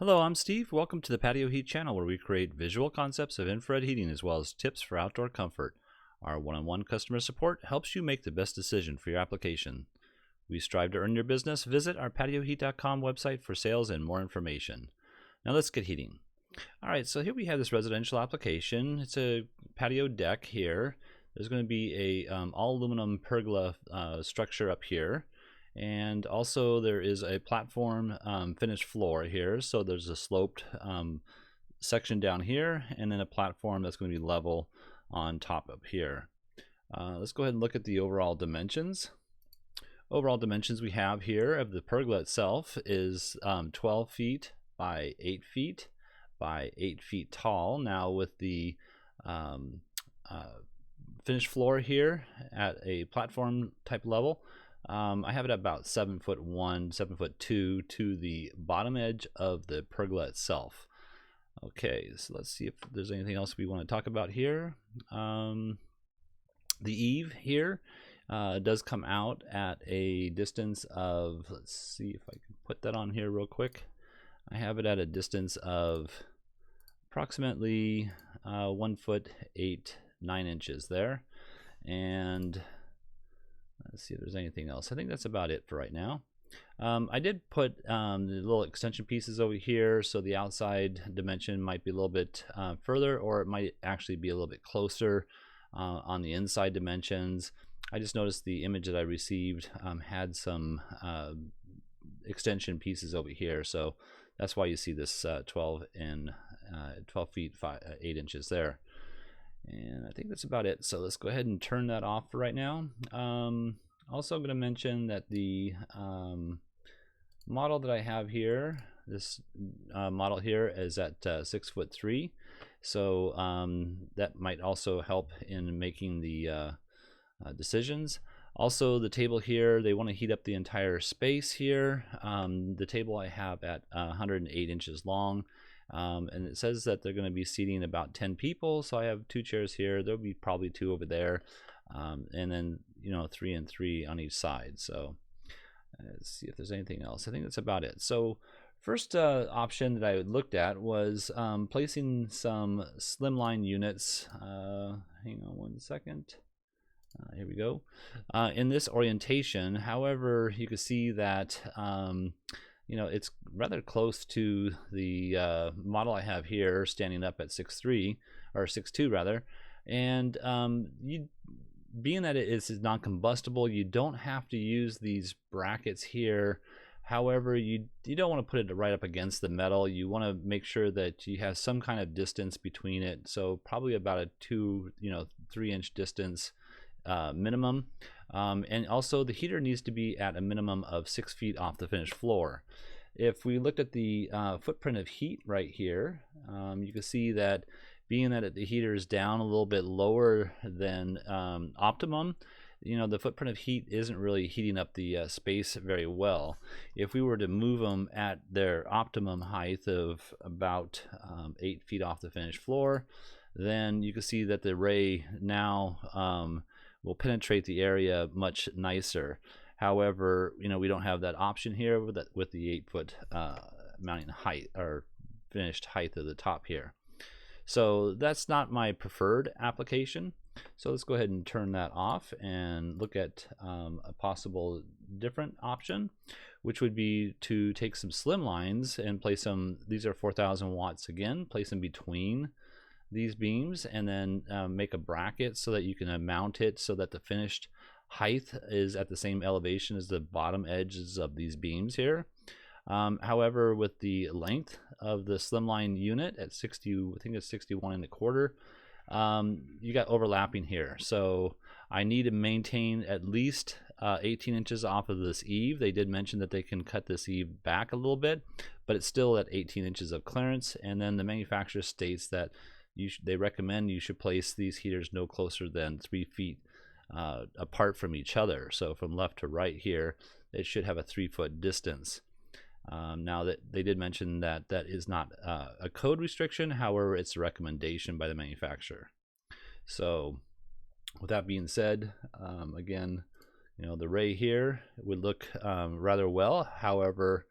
Hello, I'm Steve. Welcome to the Patio Heat channel, where we create visual concepts of infrared heating as well as tips for outdoor comfort. Our one-on-one customer support helps you make the best decision for your application. We strive to earn your business. Visit our patioheat.com website for sales and more information. Now let's get heating. All right, so here we have this residential application. It's a patio deck here. There's going to be a all aluminum pergola structure up here. And also there is a platform finished floor here. So there's a sloped section down here and then a platform that's going to be level on top up here. Let's go ahead and look at the overall dimensions. Overall dimensions we have here of the pergola itself is 12 feet by 8 feet by 8 feet tall. Now with the finished floor here at a platform type level, I have it at about 7'1", 7'2" to the bottom edge of the pergola itself. Okay, so let's see if there's anything else we want to talk about here. The eave here does come out at a distance of, let's see if I can put that on here real quick. I have it at a distance of approximately 1 foot 9 inches there. And let's see if there's anything else. I think that's about it for right now. I did put the little extension pieces over here, so the outside dimension might be a little bit further, or it might actually be a little bit closer on the inside dimensions. I just noticed the image that I received had some extension pieces over here, so that's why you see this 12 feet 8 inches there. And I think that's about it. So let's go ahead and turn that off for right now. Also, I'm going to mention that the model that I have here, this model here is at 6'3", so that might also help in making the decisions. Also, the table here, they want to heat up the entire space here. The table I have at 108 inches long. And it says that they're going to be seating about 10 people, so I have 2 chairs here. There'll be probably 2 over there, and then 3 and 3 on each side. So let's see if there's anything else. I think that's about it. So first option that I looked at was placing some slimline units. Hang on one second. Here we go. In this orientation, however, you can see that it's rather close to the model I have here, standing up at 6'3", or 6'2" rather. And being that it is non-combustible, you don't have to use these brackets here. However, you don't want to put it right up against the metal. You want to make sure that you have some kind of distance between it. So probably about a 3-inch distance minimum. And also the heater needs to be at a minimum of 6 feet off the finished floor. If we looked at the footprint of heat right here, you can see that being that the heater is down a little bit lower than optimum, the footprint of heat isn't really heating up the space very well. If we were to move them at their optimum height of about 8 feet off the finished floor, then you can see that the ray now will penetrate the area much nicer. However, we don't have that option here with the 8-foot mounting height or finished height of the top here. So that's not my preferred application. So let's go ahead and turn that off and look at a possible different option, which would be to take some slim lines and place them. These are 4,000 watts again. Place them between these beams and then make a bracket so that you can mount it so that the finished height is at the same elevation as the bottom edges of these beams here. However, with the length of the slimline unit at 60, I think it's 61 1/4, you got overlapping here. So I need to maintain at least 18 inches off of this eave. They did mention that they can cut this eave back a little bit, but it's still at 18 inches of clearance. And then the manufacturer states that they recommend you should place these heaters no closer than 3 feet apart from each other. So from left to right here, it should have a 3-foot distance. Now that they did mention that that is not a code restriction, however, it's a recommendation by the manufacturer. So with that being said, again, the ray here would look rather well. However,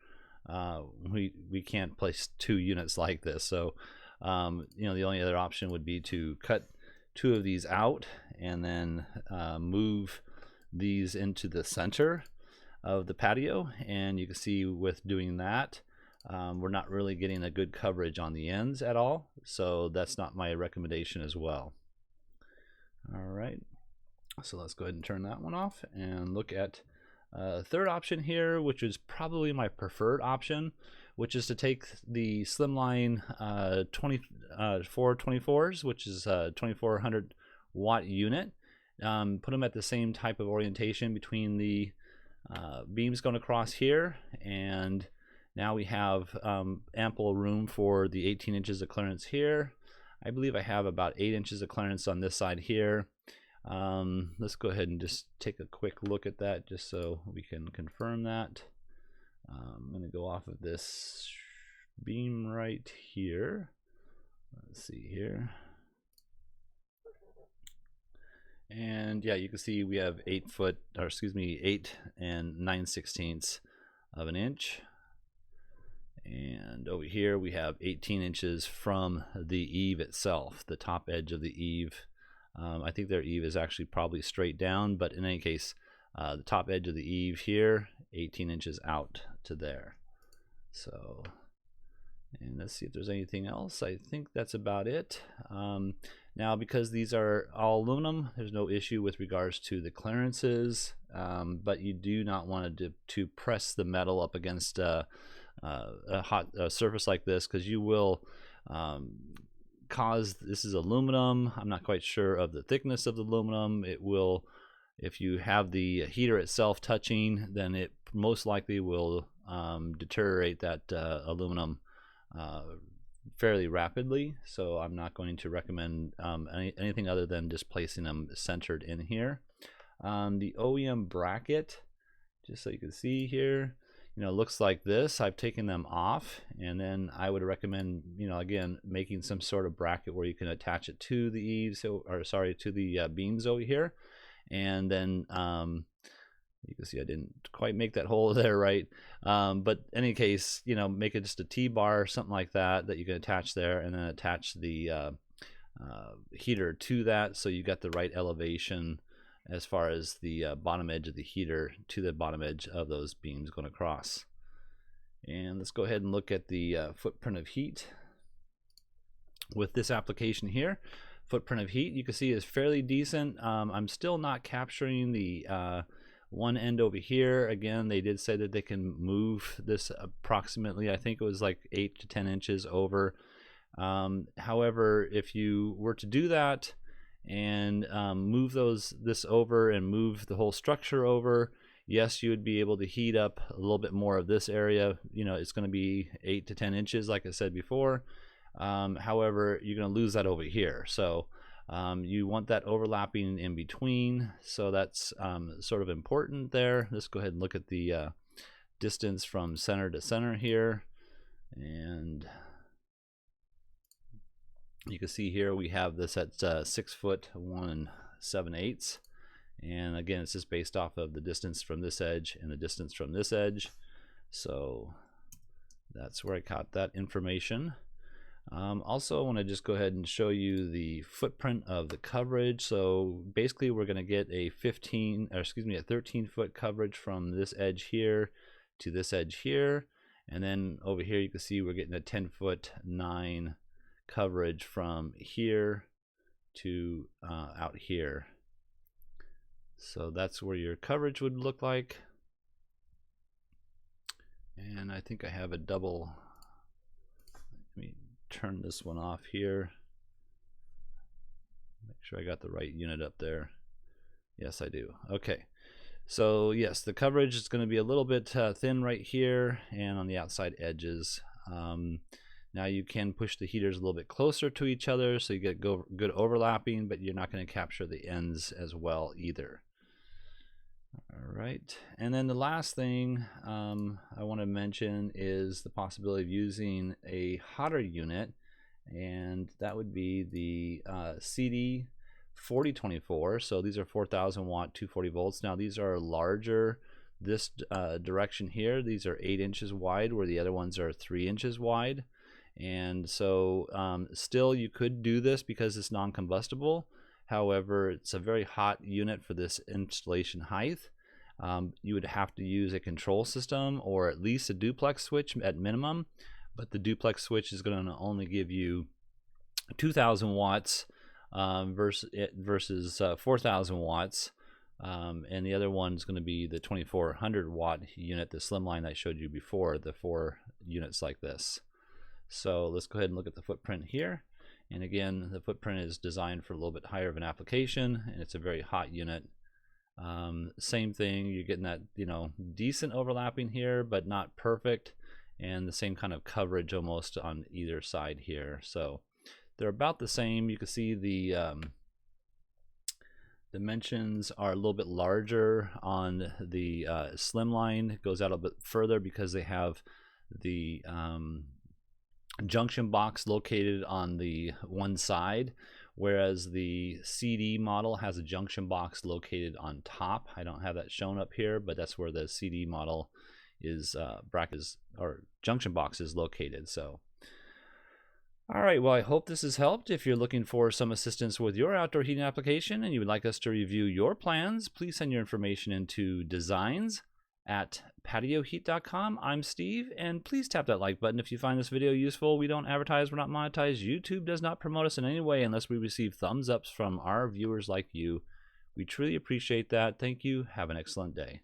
we can't place 2 units like this. So you know, the only other option would be to cut 2 of these out and then move these into the center of the patio. And you can see with doing that, we're not really getting a good coverage on the ends at all, so that's not my recommendation as well. All right, so let's go ahead and turn that one off and look at third option here, which is probably my preferred option, which is to take the slimline 424s, which is a 2400 watt unit, put them at the same type of orientation between the beams going across here, and now we have ample room for the 18 inches of clearance here. I believe I have about 8 inches of clearance on this side here. Let's go ahead and just take a quick look at that just so we can confirm that. I'm going to go off of this beam right here. Let's see here. And yeah, you can see we have 8 and 9/16 of an inch. And over here we have 18 inches from the eave itself, the top edge of the eave. I think their eave is actually probably straight down, but in any case, the top edge of the eave here, 18 inches out to there. So, and let's see if there's anything else. I think that's about it. Now, because these are all aluminum, there's no issue with regards to the clearances, but you do not want to press the metal up against a hot surface like this, because you will cause, this is aluminum, I'm not quite sure of the thickness of the aluminum. It will, if you have the heater itself touching, then it most likely will deteriorate that aluminum fairly rapidly. So I'm not going to recommend anything other than just placing them centered in here. The OEM bracket, just so you can see here, you know, looks like this. I've taken them off, and then I would recommend, you know, again, making some sort of bracket where you can attach it to the eaves, or sorry, to the beams over here. And then you can see I didn't quite make that hole there right, but in any case, you know, make it just a T-bar or something like that that you can attach there, and then attach the heater to that, so you got the right elevation as far as the bottom edge of the heater to the bottom edge of those beams going across. And let's go ahead and look at the footprint of heat with this application here. Footprint of heat, you can see, is fairly decent. I'm still not capturing the one end over here. Again, they did say that they can move this approximately, I think it was like 8 to 10 inches over. However, if you were to do that and move this over and move the whole structure over, yes, you would be able to heat up a little bit more of this area. You know, it's going to be 8 to 10 inches, like I said before. However, you're going to lose that over here. So you want that overlapping in between. So that's sort of important there. Let's go ahead and look at the distance from center to center here. And you can see here we have this at 6 foot 1 7/8, and again, it's just based off of the distance from this edge and the distance from this edge. So that's where I got that information. Also, I want to just go ahead and show you the footprint of the coverage. So basically, we're going to get a 13 foot coverage from this edge here to this edge here, and then over here you can see we're getting a 10 foot 9 coverage from here to out here. So that's where your coverage would look like. And I think I have a double. Let me turn this one off here. Make sure I got the right unit up there. Yes, I do. Okay. So yes, the coverage is going to be a little bit thin right here and on the outside edges. Now you can push the heaters a little bit closer to each other so you get good overlapping, but you're not going to capture the ends as well either. All right, and then the last thing I want to mention is the possibility of using a hotter unit, and that would be the CD 4024. So these are 4,000 watt 240 volts. Now these are larger this direction here. These are 8 inches wide, where the other ones are 3 inches wide. And so still you could do this because it's non-combustible. However, it's a very hot unit for this installation height. You would have to use a control system or at least a duplex switch at minimum, but the duplex switch is going to only give you 2,000 watts versus 4,000 watts. And the other one is going to be the 2400 watt unit, the slimline I showed you before, the 4 units like this. So let's go ahead and look at the footprint here. And again, the footprint is designed for a little bit higher of an application, and it's a very hot unit. Same thing, you're getting that, you know, decent overlapping here, but not perfect, and the same kind of coverage almost on either side here. So they're about the same. You can see the dimensions are a little bit larger on the slimline. It goes out a bit further because they have the junction box located on the one side, whereas the CD model has a junction box located on top. I don't have that shown up here, but that's where the CD model is brackets or junction box is located. So all right, well, I hope this has helped. If you're looking for some assistance with your outdoor heating application and you would like us to review your plans, please send your information into designs@patioheat.com. I'm Steve, and please tap that like button if you find this video useful. We don't advertise, we're not monetized. YouTube does not promote us in any way unless we receive thumbs ups from our viewers like you. We truly appreciate that. Thank you. Have an excellent day.